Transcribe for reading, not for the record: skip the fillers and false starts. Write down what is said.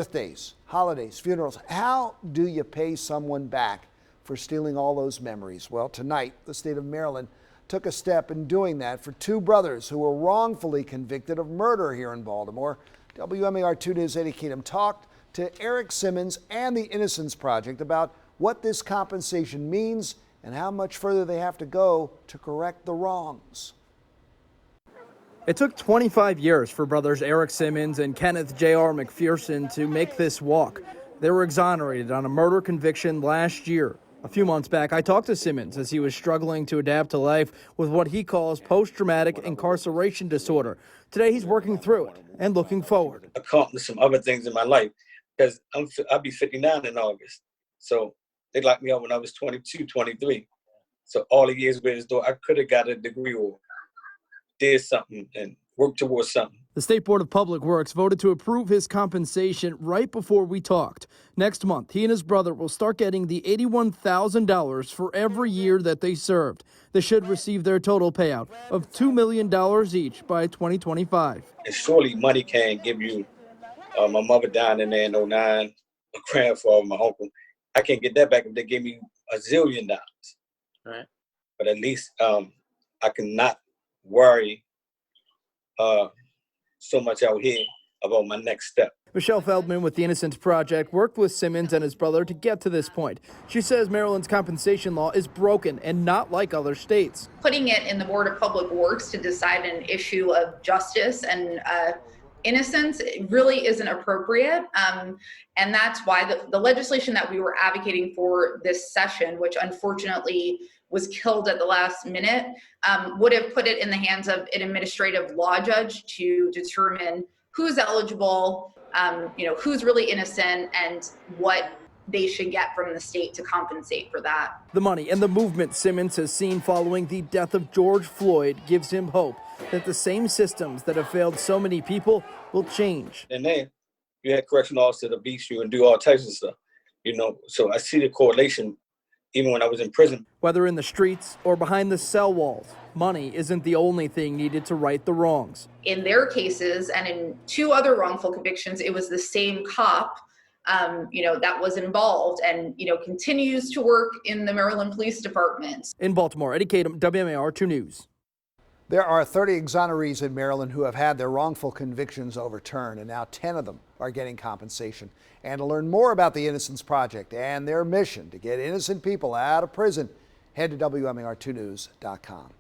birthdays, holidays, funerals. How do you pay someone back for stealing all those memories? Well, tonight, the state of Maryland took a step in doing that for two brothers who were wrongfully convicted of murder here in Baltimore. WMAR 2 News' Eddie Keenum talked to Eric Simmons and the Innocence Project about what this compensation means and how much further they have to go to correct the wrongs. It took 25 years for brothers Eric Simmons and Kenneth J.R. McPherson to make this walk. They were exonerated on a murder conviction last year. A few months back, I talked to Simmons as he was struggling to adapt to life with what he calls post-traumatic incarceration disorder. Today, he's working through it and looking forward. Accomplished some other things in my life because I'll be 59 in August. So they locked me up when I was 22, 23. So all the years with his door, I could have got a degree or did something and worked towards something. The State Board of Public Works voted to approve his compensation right before we talked. Next month, he and his brother will start getting the $81,000 for every year that they served. They should receive their total payout of $2 million each by 2025. And surely money can't give you, my mother died in there in '09, my grandfather, my uncle. I can't get that back if they gave me $1 zillion. Right. But at least I cannot worry so much out here about my next step. Michelle Feldman with the Innocence Project worked with Simmons and his brother to get to this point. She says Maryland's compensation law is broken and not like other states. Putting it in the Board of Public Works to decide an issue of justice and innocence really isn't appropriate. And that's why the legislation that we were advocating for this session, which unfortunately was killed at the last minute, would have put it in the hands of an administrative law judge to determine who's eligible, who's really innocent, and what they should get from the state to compensate for that. The money and the movement Simmons has seen following the death of George Floyd gives him hope that the same systems that have failed so many people will change. And then you had correctional officers that beat you and do all types of stuff, so I see the correlation even when I was in prison. Whether in the streets or behind the cell walls, money isn't the only thing needed to right the wrongs. In their cases and in two other wrongful convictions, it was the same cop that was involved and, continues to work in the Maryland Police Department. In Baltimore, Eddie Keenum, WMAR 2 News. There are 30 exonerees in Maryland who have had their wrongful convictions overturned, and now 10 of them are getting compensation. And to learn more about the Innocence Project and their mission to get innocent people out of prison, head to WMAR2news.com.